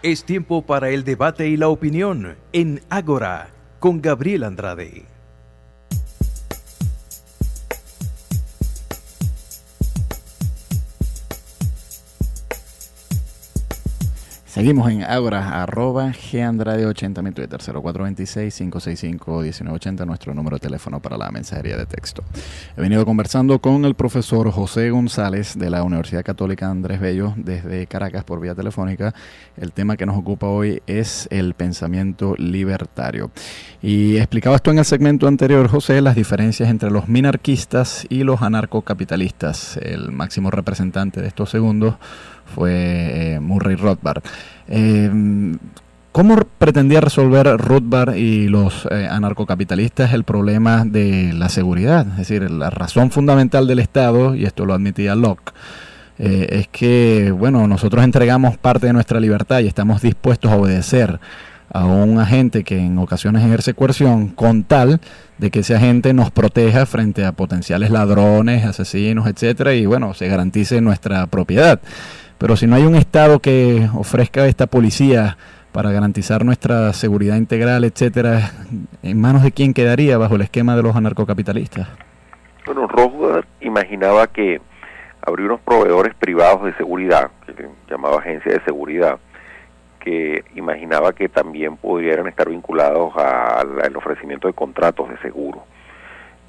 Es tiempo para el debate y la opinión en Ágora con Gabriel Andrade. Seguimos en Ágora, @Gandrade80, mi Twitter, 0426-565-1980, nuestro número de teléfono para la mensajería de texto. He venido conversando con el profesor José González de la Universidad Católica Andrés Bello desde Caracas por vía telefónica. El tema que nos ocupa hoy es el pensamiento libertario. Y explicabas tú en el segmento anterior, José, las diferencias entre los minarquistas y los anarcocapitalistas. El máximo representante de estos segundos fue Murray Rothbard. ¿Cómo pretendía resolver Rothbard y los anarcocapitalistas el problema de la seguridad? Es decir, la razón fundamental del Estado, y esto lo admitía Locke, es que, bueno, nosotros entregamos parte de nuestra libertad y estamos dispuestos a obedecer a un agente que en ocasiones ejerce coerción con tal de que ese agente nos proteja frente a potenciales ladrones, asesinos, etcétera, y bueno, se garantice nuestra propiedad. Pero si no hay un Estado que ofrezca esta policía para garantizar nuestra seguridad integral, etcétera, ¿en manos de quién quedaría bajo el esquema de los anarcocapitalistas? Bueno, Rothbard imaginaba que habría unos proveedores privados de seguridad, que le llamaba agencia de seguridad, que imaginaba que también pudieran estar vinculados al ofrecimiento de contratos de seguro.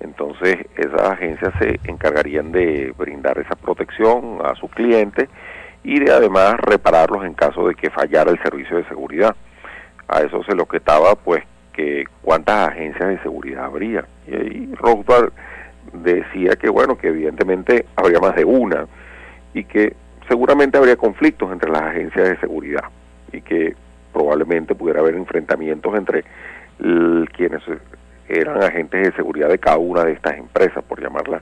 Entonces, esas agencias se encargarían de brindar esa protección a sus clientes y de además repararlos en caso de que fallara el servicio de seguridad. A eso se le objetaba, pues, que cuántas agencias de seguridad habría. Y ahí Rothbard decía que, bueno, que evidentemente habría más de una y que seguramente habría conflictos entre las agencias de seguridad y que probablemente pudiera haber enfrentamientos entre quienes eran agentes de seguridad de cada una de estas empresas, por llamarlas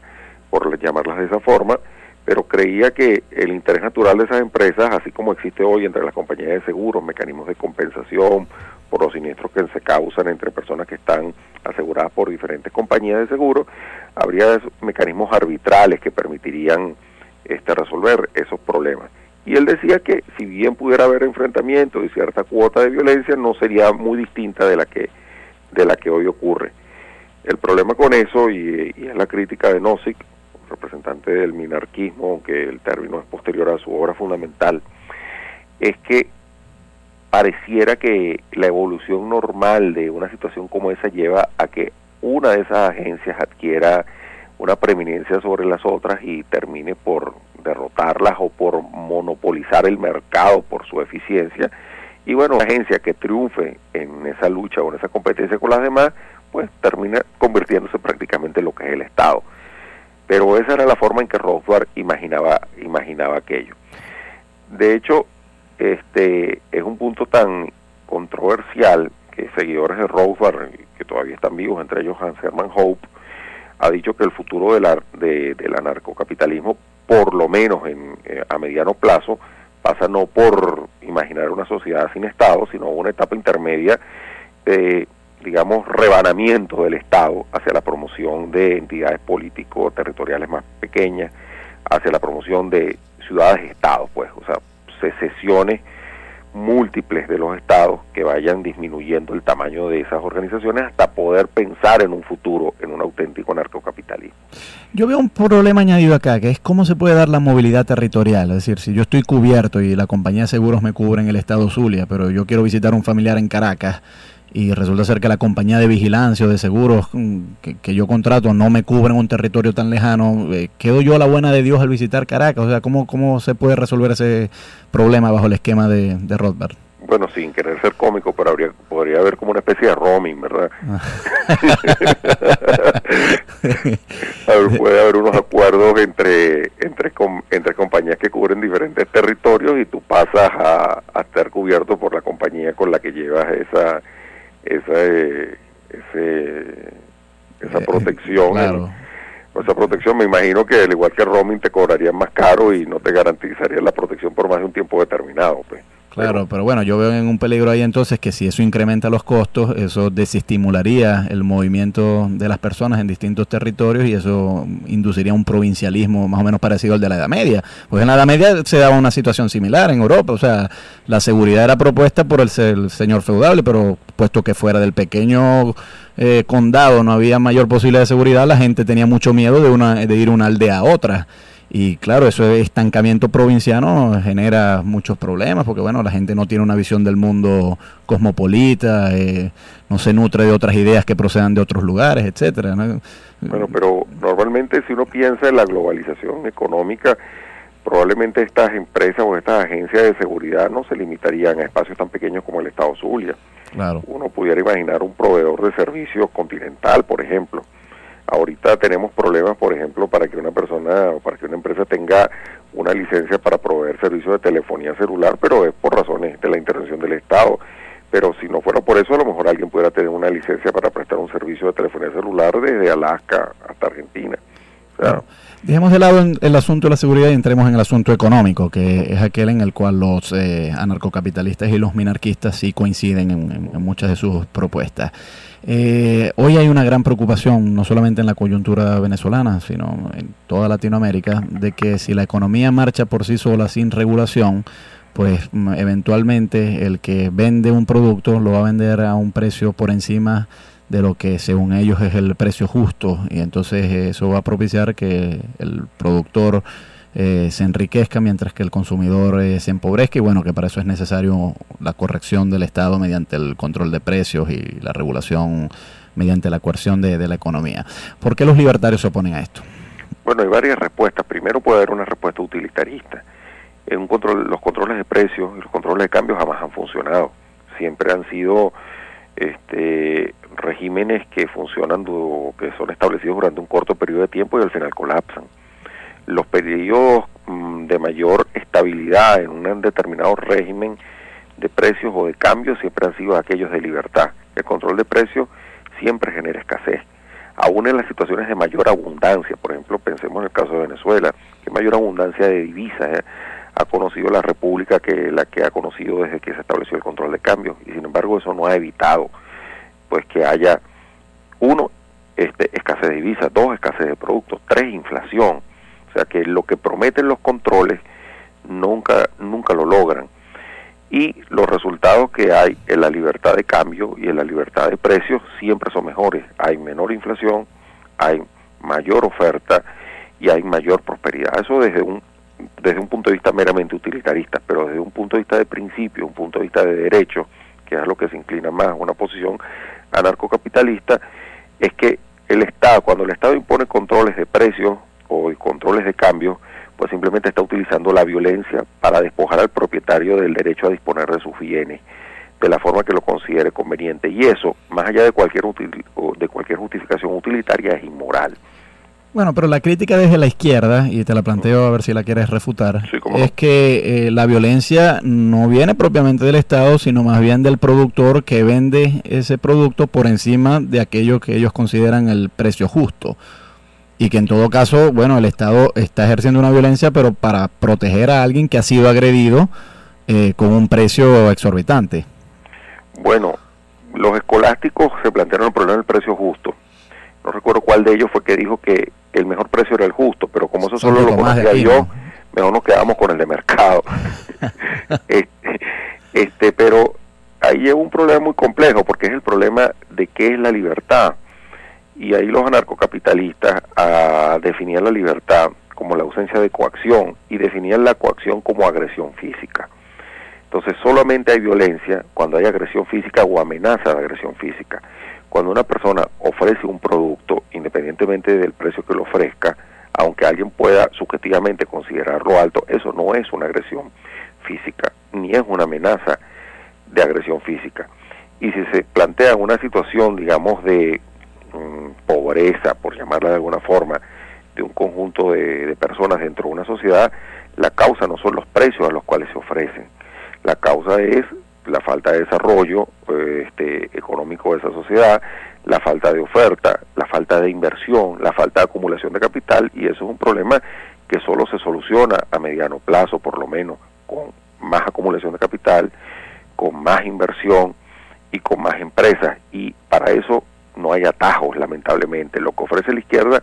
de esa forma, pero creía que el interés natural de esas empresas, así como existe hoy entre las compañías de seguros, mecanismos de compensación por los siniestros que se causan entre personas que están aseguradas por diferentes compañías de seguros, habría mecanismos arbitrales que permitirían resolver esos problemas. Y él decía que si bien pudiera haber enfrentamientos y cierta cuota de violencia, no sería muy distinta de la que hoy ocurre. El problema con eso, y es la crítica de Nozick, representante del minarquismo, aunque el término es posterior a su obra fundamental, es que pareciera que la evolución normal de una situación como esa lleva a que una de esas agencias adquiera una preeminencia sobre las otras y termine por derrotarlas o por monopolizar el mercado por su eficiencia. Y bueno, la agencia que triunfe en esa lucha o en esa competencia con las demás, pues termina convirtiéndose prácticamente en lo que es el Estado. Pero esa era la forma en que Rothbard imaginaba aquello. De hecho, es un punto tan controversial que seguidores de Rothbard, que todavía están vivos, entre ellos Hans Hermann Hoppe, ha dicho que el futuro del anarcocapitalismo, por lo menos a mediano plazo, pasa no por imaginar una sociedad sin Estado, sino una etapa intermedia de, digamos, rebanamiento del Estado hacia la promoción de entidades político-territoriales más pequeñas, hacia la promoción de ciudades-estados, pues, o sea, secesiones múltiples de los estados que vayan disminuyendo el tamaño de esas organizaciones hasta poder pensar en un futuro, en un auténtico anarcocapitalismo. Yo veo un problema añadido acá, que es cómo se puede dar la movilidad territorial. Es decir, si yo estoy cubierto y la compañía de seguros me cubre en el estado Zulia, pero yo quiero visitar a un familiar en Caracas y resulta ser que la compañía de vigilancia o de seguros que yo contrato no me cubre en un territorio tan lejano, ¿quedo yo a la buena de Dios al visitar Caracas? O sea, ¿cómo se puede resolver ese problema bajo el esquema de Rothbard? Bueno, sin querer ser cómico, pero podría haber como una especie de roaming, ¿verdad? Puede haber unos acuerdos entre compañías que cubren diferentes territorios y tú pasas a estar cubierto por la compañía con la que llevas esa protección. Claro. Esa protección, me imagino que al igual que roaming te cobrarían más caro y no te garantizaría la protección por más de un tiempo determinado, pues. Claro, pero bueno, yo veo en un peligro ahí entonces que si eso incrementa los costos, eso desestimularía el movimiento de las personas en distintos territorios y eso induciría un provincialismo más o menos parecido al de la Edad Media. Pues en la Edad Media se daba una situación similar en Europa, o sea, la seguridad era propuesta por el señor feudal, pero puesto que fuera del pequeño condado no había mayor posibilidad de seguridad, la gente tenía mucho miedo de ir una aldea a otra. Y claro, eso de estancamiento provinciano genera muchos problemas porque bueno, la gente no tiene una visión del mundo cosmopolita, no se nutre de otras ideas que procedan de otros lugares, etcétera, ¿no? Bueno, pero normalmente si uno piensa en la globalización económica, probablemente estas empresas o estas agencias de seguridad no se limitarían a espacios tan pequeños como el estado Zulia. Claro. Uno pudiera imaginar un proveedor de servicios continental, por ejemplo. Ahorita tenemos problemas, por ejemplo, para que una persona o para que una empresa tenga una licencia para proveer servicios de telefonía celular, pero es por razones de la intervención del Estado. Pero si no fuera por eso, a lo mejor alguien pudiera tener una licencia para prestar un servicio de telefonía celular desde Alaska hasta Argentina. O sea, dejemos de lado el asunto de la seguridad y entremos en el asunto económico, que es aquel en el cual los anarcocapitalistas y los minarquistas sí coinciden en muchas de sus propuestas. Hoy hay una gran preocupación, no solamente en la coyuntura venezolana, sino en toda Latinoamérica, de que si la economía marcha por sí sola sin regulación, pues eventualmente el que vende un producto lo va a vender a un precio por encima de lo que según ellos es el precio justo, y entonces eso va a propiciar que el productor se enriquezca mientras que el consumidor se empobrezca, y bueno, que para eso es necesario la corrección del Estado mediante el control de precios y la regulación mediante la coerción de la economía. ¿Por qué los libertarios se oponen a esto? Bueno, hay varias respuestas. Primero puede haber una respuesta utilitarista. Los controles de precios y los controles de cambios jamás han funcionado. Siempre han sido regímenes que funcionan, que son establecidos durante un corto periodo de tiempo y al final colapsan. Los periodos de mayor estabilidad en un determinado régimen de precios o de cambios siempre han sido aquellos de libertad. El control de precios siempre genera escasez. Aún en las situaciones de mayor abundancia, por ejemplo, pensemos en el caso de Venezuela, que mayor abundancia de divisas ha conocido la República que la que ha conocido desde que se estableció el control de cambios, y sin embargo eso no ha evitado pues que haya, uno, escasez de divisas, dos, escasez de productos, tres, inflación. O sea que lo que prometen los controles nunca lo logran, y los resultados que hay en la libertad de cambio y en la libertad de precios siempre son mejores. Hay menor inflación, hay mayor oferta y hay mayor prosperidad. Eso desde un punto de vista meramente utilitarista, pero desde un punto de vista de principio, un punto de vista de derecho, que es lo que se inclina más a una posición anarcocapitalista, es que el Estado, cuando el Estado impone controles de precios o controles de cambio, pues simplemente está utilizando la violencia para despojar al propietario del derecho a disponer de sus bienes de la forma que lo considere conveniente, y eso, más allá de cualquier justificación utilitaria, es inmoral. Bueno, pero la crítica desde la izquierda, y te la planteo a ver si la quieres refutar, sí, es que la violencia no viene propiamente del Estado, sino más bien del productor que vende ese producto por encima de aquello que ellos consideran el precio justo. Y que en todo caso, bueno, el Estado está ejerciendo una violencia, pero para proteger a alguien que ha sido agredido con un precio exorbitante. Bueno, los escolásticos se plantearon el problema del precio justo. No recuerdo cuál de ellos fue que dijo que el mejor precio era el justo, pero como eso solo lo conocía yo, mejor nos quedamos con el de mercado. Pero ahí es un problema muy complejo, porque es el problema de qué es la libertad. Y ahí los anarcocapitalistas definían la libertad como la ausencia de coacción, y definían la coacción como agresión física. Entonces solamente hay violencia cuando hay agresión física o amenaza de agresión física. Cuando una persona ofrece un producto, independientemente del precio que lo ofrezca, aunque alguien pueda subjetivamente considerarlo alto, eso no es una agresión física, ni es una amenaza de agresión física. Y si se plantea una situación, digamos, de pobreza, por llamarla de alguna forma, de un conjunto de personas dentro de una sociedad, la causa no son los precios a los cuales se ofrecen, la causa es la falta de desarrollo económico de esa sociedad, la falta de oferta, la falta de inversión, la falta de acumulación de capital, y eso es un problema que solo se soluciona a mediano plazo, por lo menos, con más acumulación acumulación de capital, con más inversión y con más empresas, y para eso no hay atajos, lamentablemente. Lo que ofrece la izquierda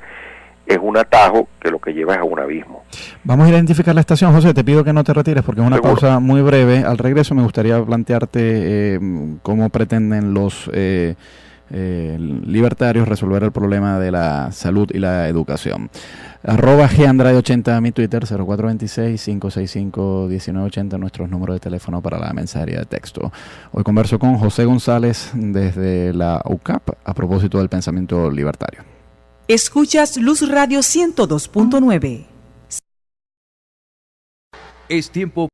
es un atajo que lo que lleva es a un abismo. Vamos a identificar la estación, José, te pido que no te retires porque es una Seguro. pausa muy breve. Al regreso me gustaría plantearte cómo pretenden los libertarios resolver el problema de la salud y la educación. @GAndrade80 mi Twitter, 0426-565-1980 nuestros números de teléfono para la mensajería de texto. Hoy converso con José González desde la UCAP a propósito del pensamiento libertario. Escuchas Luz Radio 102.9. Es tiempo